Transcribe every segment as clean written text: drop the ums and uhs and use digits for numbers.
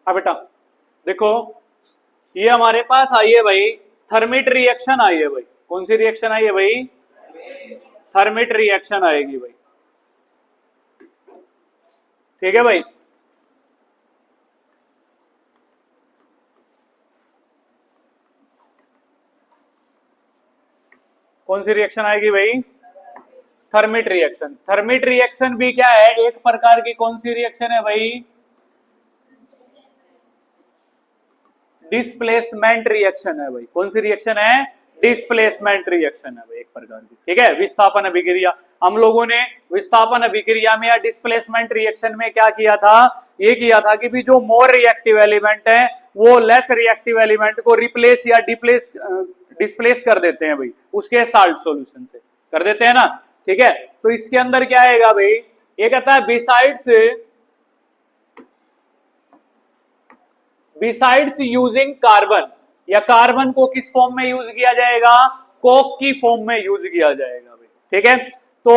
अब बेटा देखो, ये हमारे पास आई है भाई थर्मिट रिएक्शन आई है भाई। कौन सी रिएक्शन आई है भाई? थर्मिट रिएक्शन आएगी भाई। ठीक है भाई। कौन सी रिएक्शन आएगी भाई? Thermite reaction. थर्मिट रिएक्शन भी क्या है? एक प्रकार की कौन सी रिएक्शन है भाई? डिस्प्लेसमेंट रिएक्शन है भाई। कौन सी रिएक्शन है? डिस्प्लेसमेंट रिएक्शन है भाई, एक प्रकार की। ठीक है। विस्थापन अभिक्रिया, हम लोगों ने विस्थापन अभिक्रिया में या डिस्प्लेसमेंट रिएक्शन में क्या किया था? ये किया था कि भी जो मोर रिएक्टिव एलिमेंट है वो लेस रिएक्टिव एलिमेंट को रिप्लेस या डिस्प्लेस कर देते हैं भाई, उसके साल्ट सॉल्यूशन से कर देते हैं ना। ठीक है। तो इसके अंदर क्या आएगा भाई? ये कहता है बिसाइड्स यूजिंग कार्बन, या कार्बन को किस फॉर्म में यूज किया जाएगा? कोक की फॉर्म में यूज किया जाएगा भाई। ठीक है। तो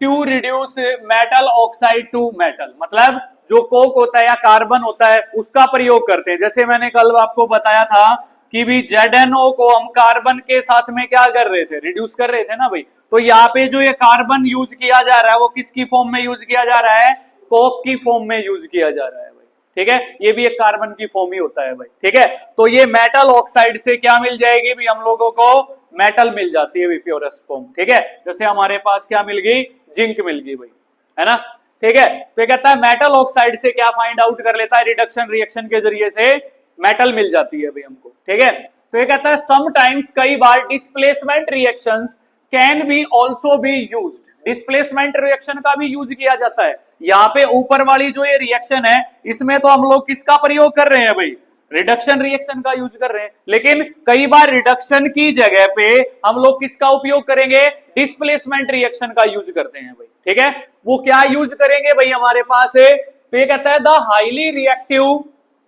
to reduce metal oxide to metal, मतलब जो कोक होता है या कार्बन होता है उसका प्रयोग करते हैं। जैसे मैंने कल आपको बताया था कि भी ZnO को हम कार्बन के साथ में क्या कर रहे थे? रिड्यूस कर रहे थे ना भाई। तो यहाँ पे जो ये कार्बन यूज किया जा रहा है वो किसकी फॉर्म में यूज किया जा रहा है? कोक की फॉर्म में यूज किया जा रहा है भाई। ठीक है। ये भी एक कार्बन की फॉर्म ही होता है भाई। ठीक है। तो ये मेटल ऑक्साइड से क्या मिल जाएगी भी? हम लोगों को मेटल मिल जाती है प्योरेस्ट फॉर्म। ठीक है। जैसे हमारे पास क्या मिल गई? जिंक मिल गई भाई, है ना। ठीक है। तो ये कहता है मेटल ऑक्साइड से क्या फाइंड आउट कर लेता है? रिडक्शन रिएक्शन के जरिए से मेटल मिल जाती है भाई हमको। ठीक है। तो ये कहता है समटाइम्स, कई बार displacement reactions can be also be used, displacement reaction का भी यूज किया जाता है। यहाँ पे ऊपर वाली जो ये रिएक्शन है इसमें तो हम लोग किसका प्रयोग कर रहे हैं भाई? रिडक्शन रिएक्शन का यूज कर रहे हैं। लेकिन कई बार रिडक्शन की जगह पे हम लोग किसका उपयोग करेंगे? डिस्प्लेसमेंट रिएक्शन का यूज करते हैं भाई। ठीक है। वो क्या यूज करेंगे भाई हमारे पास है? तो ये कहता है द हाईली रिएक्टिव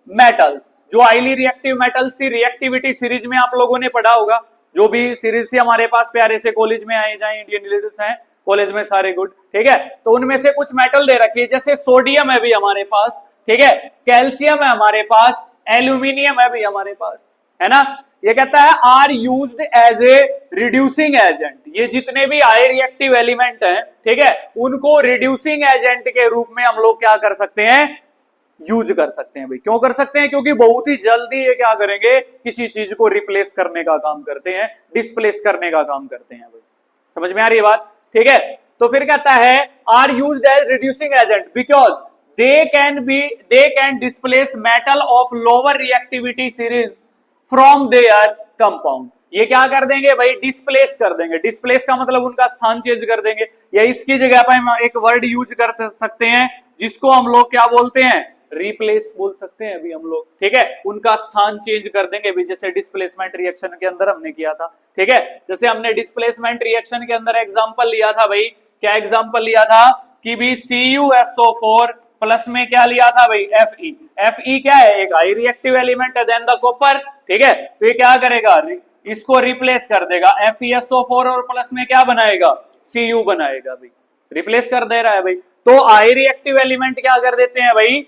मेटल्स, जो हाईली रिएक्टिव मेटल्स थी, रिएक्टिविटी सीरीज में आप लोगों ने पढ़ा होगा, जो भी सीरीज थी हमारे पास प्यारे से कॉलेज में आए जाए, इंडियन रिलेटिव्स हैं कॉलेज में सारे, गुड। ठीक है। तो उनमें से कुछ मेटल दे रखी है, जैसे सोडियम है भी हमारे पास, ठीक है, कैल्शियम है हमारे पास, एल्यूमिनियम है भी हमारे पास, है ना। ये कहता है are used as a reducing agent, ये जितने भी हाई रिएक्टिव एलिमेंट हैं, ठीक है, उनको रिड्यूसिंग एजेंट के रूप में हम लोग क्या कर सकते हैं? यूज कर सकते हैं भाई। क्यों कर सकते हैं? क्योंकि बहुत ही जल्दी ये क्या करेंगे? किसी चीज को रिप्लेस करने का काम करते हैं, डिस्प्लेस करने का काम करते हैं भाई। समझ में आ रही है बात? ठीक है। तो फिर कहता है are used as reducing agent because they can displace metal of lower reactivity series from their compound. ये क्या कर देंगे भाई? डिस्प्लेस कर देंगे। डिस्प्लेस का मतलब उनका स्थान चेंज कर देंगे, या इसकी जगह पर हम एक वर्ड यूज कर सकते हैं जिसको हम लोग क्या बोलते हैं? रिप्लेस बोल सकते हैं अभी हम लोग। ठीक है। उनका स्थान चेंज कर देंगे भी, जैसे डिस्प्लेसमेंट रिएक्शन के अंदर हमने किया था। ठीक है। जैसे हमने डिस्प्लेसमेंट रिएक्शन के अंदर एग्जांपल लिया था भाई, क्या एग्जांपल लिया था? कि भी CuSO4 प्लस में क्या लिया था भाई? Fe। Fe क्या है? एक हाई रिएक्टिव एलिमेंट है देन द कॉपर। ठीक है। तो ये क्या करेगा? इसको रिप्लेस कर देगा। FeSO4 और प्लस में क्या बनाएगा? Cu बनाएगा भाई, रिप्लेस कर दे रहा है भाई। तो हाई रिएक्टिव एलिमेंट क्या कर देते हैं भाई?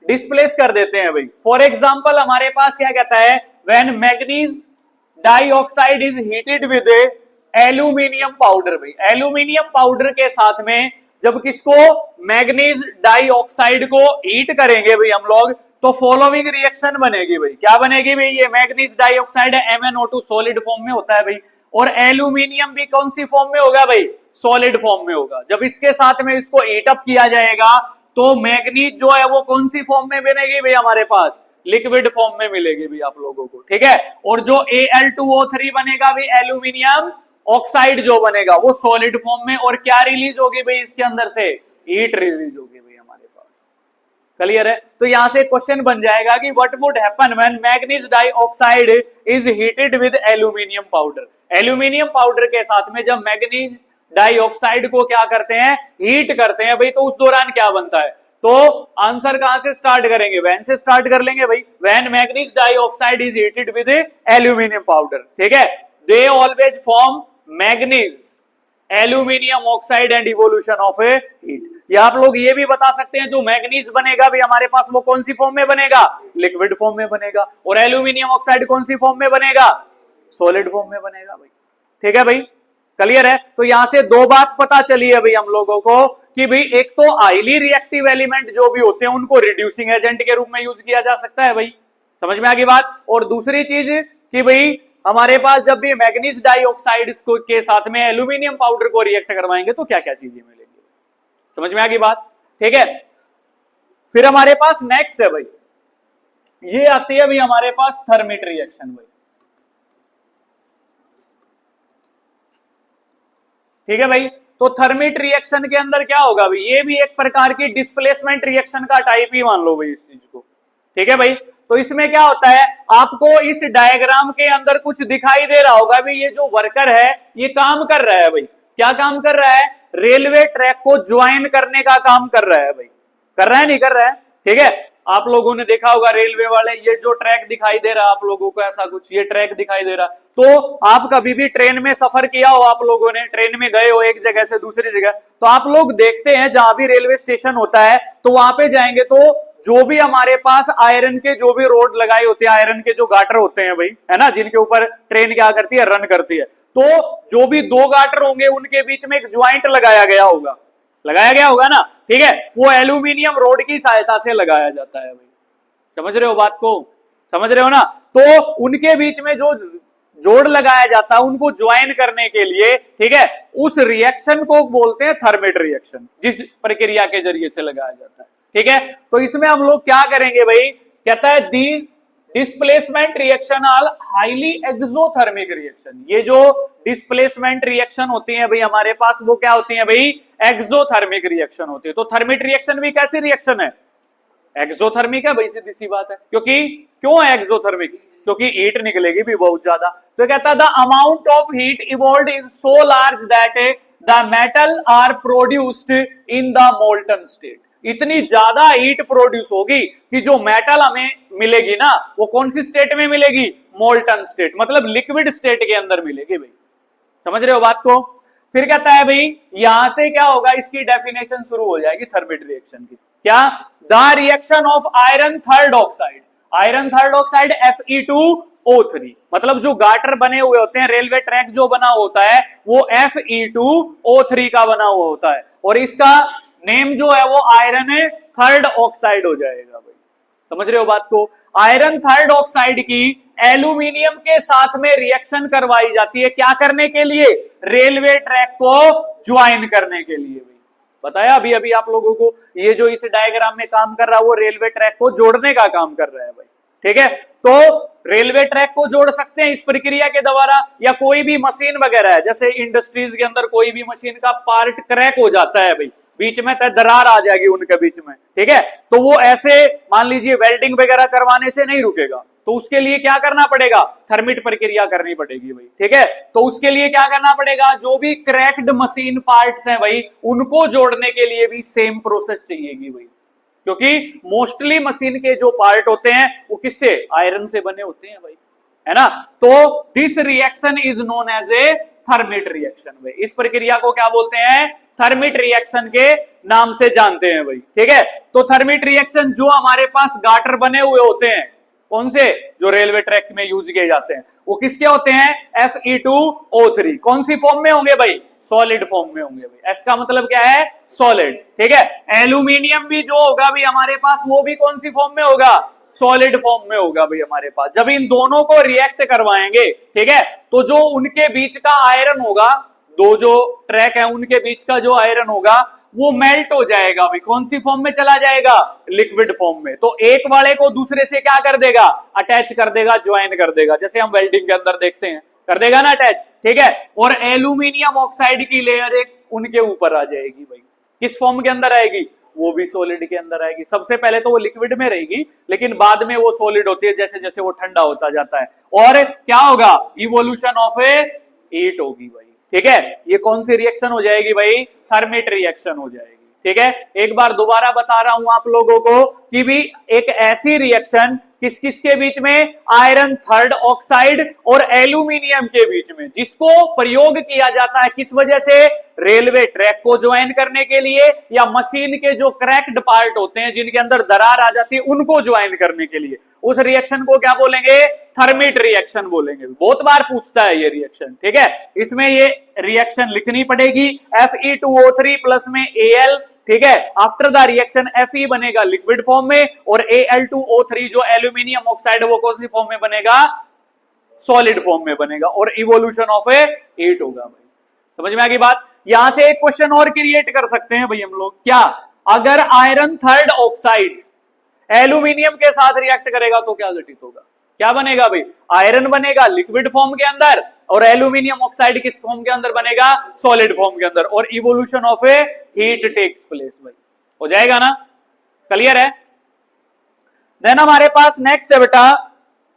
डिस्प्लेस कर देते हैं भाई। फॉर एग्जाम्पल हमारे पास क्या कहता है? When manganese dioxide is heated with aluminium powder भाई। एल्यूमिनियम पाउडर के साथ में जब किसको? मैग्नीज डाइऑक्साइड को हीट करेंगे भाई हम लोग, तो फॉलोइंग रिएक्शन बनेगी भाई। क्या बनेगी भाई? ये manganese dioxide MnO2 solid form में होता है भाई, और एल्यूमिनियम भी कौन सी फॉर्म में होगा भाई? सॉलिड फॉर्म में होगा। जब इसके साथ में इसको हीट अप किया जाएगा तो मैग्नीज जो है वो कौन सी फॉर्म में बनेगी भाई? हमारे पास लिक्विड फॉर्म में मिलेगी भी आप लोगों को। ठीक है। और जो Al2O3 बनेगा भी, एल्यूमिनियम ऑक्साइड जो बनेगा, वो सॉलिड फॉर्म में, और क्या रिलीज होगी भाई इसके अंदर से? हीट रिलीज होगी भाई हमारे पास। क्लियर है? तो यहां से क्वेश्चन बन जाएगा कि what would happen when manganese dioxide is heated with aluminium powder. Aluminium powder के साथ में जब मैग्नीज डाइऑक्साइड को क्या करते हैं? हीट करते हैं भाई, तो उस दौरान क्या बनता है? तो आंसर कहां से स्टार्ट करेंगे? वैन से स्टार्ट कर लेंगे भाई। When manganese dioxide is heated with aluminium powder, ठीक है, they always form manganese aluminium oxide and evolution of a heat. या आप लोग ये भी बता सकते हैं जो मैग्नीज बनेगा भी हमारे पास वो कौन सी फॉर्म में बनेगा, लिक्विड फॉर्म में बनेगा, और एल्यूमिनियम ऑक्साइड कौन सी फॉर्म में बनेगा, सॉलिड फॉर्म में बनेगा भाई। ठीक है भाई, क्लियर है। तो यहां से दो बात पता चली है भाई हम लोगों को कि भाई एक तो हाईली रिएक्टिव एलिमेंट जो भी होते हैं उनको रिड्यूसिंग एजेंट के रूप में यूज किया जा सकता है भाई, समझ में आ गई बात। और दूसरी चीज कि भाई हमारे पास जब भी मैग्नीज डाइऑक्साइड के साथ में एल्यूमिनियम पाउडर को रिएक्ट करवाएंगे तो क्या क्या चीजें मिलेंगी, समझ में आ गई बात। ठीक है, फिर हमारे पास नेक्स्ट है भाई, ये आती है भाई हमारे पास थर्मिट रिएक्शन भाई। ठीक है भाई, तो थर्मिट रिएक्शन के अंदर क्या होगा भाई, ये भी एक प्रकार की डिस्प्लेसमेंट रिएक्शन का टाइप ही मान लो भाई इस चीज को। ठीक है भाई, तो इसमें क्या होता है, आपको इस डायग्राम के अंदर कुछ दिखाई दे रहा होगा भाई, ये जो वर्कर है ये काम कर रहा है भाई, क्या काम कर रहा है, रेलवे ट्रैक को ज्वाइन करने का काम कर रहा है भाई, कर रहा है नहीं कर रहा है। ठीक है, आप लोगों ने देखा होगा रेलवे वाले, ये जो ट्रैक दिखाई दे रहा है आप लोगों को ऐसा कुछ, ये ट्रैक दिखाई दे रहा, तो आप कभी भी ट्रेन में सफर किया हो, आप लोगों ने ट्रेन में गए हो एक जगह से दूसरी जगह, तो आप लोग देखते हैं जहां भी रेलवे स्टेशन होता है तो वहां पे जाएंगे तो जो भी हमारे पास आयरन के जो भी रोड लगाए होते हैं, आयरन के जो गाटर होते हैं भाई, है ना, जिनके ऊपर ट्रेन क्या करती है, रन करती है, तो जो भी दो गाटर होंगे उनके बीच में एक ज्वाइंट लगाया गया होगा ना। ठीक है, वो एल्यूमिनियम रोड की सहायता से लगाया जाता है भाई, समझ रहे हो बात को, समझ रहे हो ना। तो उनके बीच में जो जोड़ लगाया जाता है उनको ज्वाइन करने के लिए, ठीक है, उस रिएक्शन को बोलते हैं थर्मिट रिएक्शन, जिस प्रक्रिया के जरिए से लगाया जाता है। ठीक है, तो इसमें हम लोग क्या करेंगे भाई, कहता है these displacement reaction are highly exothermic reaction. ये जो डिस्प्लेसमेंट रिएक्शन होती है भाई हमारे पास, वो क्या होती है भाई, एक्सोथर्मिक रिएक्शन होती है। तो थर्मिट रिएक्शन भी कैसी रिएक्शन है, एक्सोथर्मिक है भाई, सीधी सी बात है। क्यों है एक्सोथर्मिक, क्योंकि हीट निकलेगी भी बहुत ज्यादा। तो कहता है the amount of heat evolved is so large that the metal are produced in the molten state. इतनी ज्यादा हीट प्रोड्यूस होगी कि जो मेटल हमें मिलेगी ना वो कौन सी स्टेट में मिलेगी, मोल्टन स्टेट, मतलब लिक्विड स्टेट के अंदर मिलेगी भाई, समझ रहे हो बात को। फिर कहता है भाई यहां से क्या होगा, इसकी डेफिनेशन शुरू हो जाएगी थर्मिट रिएक्शन की, क्या, the reaction of iron third oxide Fe2O3, मतलब जो गाटर बने हुए होते हैं, रेलवे ट्रैक जो बना होता है वो Fe2O3 का बना हुआ होता है, और इसका नेम जो है वो आयरन थर्ड ऑक्साइड हो जाएगा भाई, समझ रहे हो बात को। आयरन थर्ड ऑक्साइड की एल्यूमिनियम के साथ में रिएक्शन करवाई जाती है, क्या करने के लिए, रेलवे ट्रैक को ज्वाइन करने के लिए भाई। बताया अभी अभी आप लोगों को, ये जो इस डायग्राम में काम कर रहा है वो रेलवे ट्रैक को जोड़ने का काम कर रहा है भाई। ठीक है, तो रेलवे ट्रैक को जोड़ सकते हैं इस प्रक्रिया के द्वारा, या कोई भी मशीन वगैरह है, जैसे इंडस्ट्रीज के अंदर कोई भी मशीन का पार्ट क्रैक हो जाता है भाई, बीच में दरार आ जाएगी उनके बीच में, ठीक है, तो वो ऐसे मान लीजिए वेल्डिंग वगैरह करवाने से नहीं रुकेगा, तो उसके लिए क्या करना पड़ेगा, थर्मिट प्रक्रिया करनी पड़ेगी भाई। ठीक है, तो उसके लिए क्या करना पड़ेगा, जो भी क्रैक्ड मशीन पार्ट्स हैं भाई उनको जोड़ने के लिए भी सेम प्रोसेस चाहिएगी भाई, क्योंकि मोस्टली मशीन के जो पार्ट होते हैं वो किससे, आयरन से बने होते हैं भाई, है ना। तो this reaction is known as a thermite reaction भाई, इस प्रक्रिया को क्या बोलते हैं, थर्मिट रिएक्शन के नाम से जानते हैं भाई। ठीक है, तो थर्मिट रिएक्शन जो हमारे पास गाटर बने हुए होते हैं, कौन से, जो रेलवे ट्रैक में यूज किए जाते हैं, वो किसके होते हैं, Fe2O3, कौन सी फॉर्म में होंगे भाई, सॉलिड फॉर्म में होंगे भाई। एस का मतलब क्या है, सॉलिड। ठीक है, एल्यूमिनियम भी जो होगा भाई हमारे पास, वो भी कौन सी फॉर्म में होगा, सॉलिड फॉर्म में होगा भाई हमारे पास। जब इन दोनों को रिएक्ट करवाएंगे, ठीक है, तो जो उनके बीच का आयरन होगा, दो जो ट्रैक है उनके बीच का जो आयरन होगा वो मेल्ट हो जाएगा भाई, कौन सी फॉर्म में चला जाएगा, लिक्विड फॉर्म में। तो एक वाले को दूसरे से क्या कर देगा, अटैच कर देगा, ज्वाइन कर देगा, जैसे हम वेल्डिंग के अंदर देखते हैं, कर देगा ना अटैच। ठीक है, और एल्यूमिनियम ऑक्साइड की लेयर एक उनके ऊपर आ जाएगी भाई, किस फॉर्म के अंदर आएगी, वो भी सॉलिड के अंदर आएगी। सबसे पहले तो वो लिक्विड में रहेगी, लेकिन बाद में वो सॉलिड होती है जैसे जैसे वो ठंडा होता जाता है, और क्या होगा, इवोल्यूशन ऑफ ए हीट होगी भाई। ठीक है, ये कौन सी रिएक्शन हो जाएगी भाई, थर्मिट रिएक्शन हो जाएगी। ठीक है, एक बार दोबारा बता रहा हूं आप लोगों को कि भी एक ऐसी रिएक्शन किस किस के बीच में? आयरन थर्ड ऑक्साइड और एल्यूमिनियम के बीच में, जिसको प्रयोग किया जाता है किस वजह से? रेलवे ट्रैक को ज्वाइन करने के लिए, या मशीन के जो क्रैक्ड पार्ट होते हैं जिनके अंदर दरार आ जाती है उनको ज्वाइन करने के लिए। उस रिएक्शन को क्या बोलेंगे? थर्मिट रिएक्शन बोलेंगे। बहुत बार पूछता है ये रिएक्शन, ठीक है। इसमें ये रिएक्शन लिखनी पड़ेगी, Fe2O3 प्लस में Al, ठीक है। आफ्टर द रिएक्शन Fe बनेगा लिक्विड फॉर्म में, और Al2O3 जो एल्यूमिनियम ऑक्साइड वो कौन सी फॉर्म में बनेगा? सॉलिड फॉर्म में बनेगा, और इवोल्यूशन ऑफ ए हीट होगा। भाई समझ में आ गई बात? यहां से एक क्वेश्चन और क्रिएट कर सकते हैं भाई हम लोग, क्या? अगर आयरन थर्ड ऑक्साइड एल्यूमिनियम के साथ रिएक्ट करेगा तो क्या घटित होगा? क्या बनेगा भाई? आयरन बनेगा लिक्विड फॉर्म के अंदर, और एल्यूमिनियम ऑक्साइड किस फॉर्म के अंदर बनेगा? सॉलिड फॉर्म के अंदर, और evolution of a heat takes place. भाई हो जाएगा ना? क्लियर है? देन हमारे पास नेक्स्ट है बेटा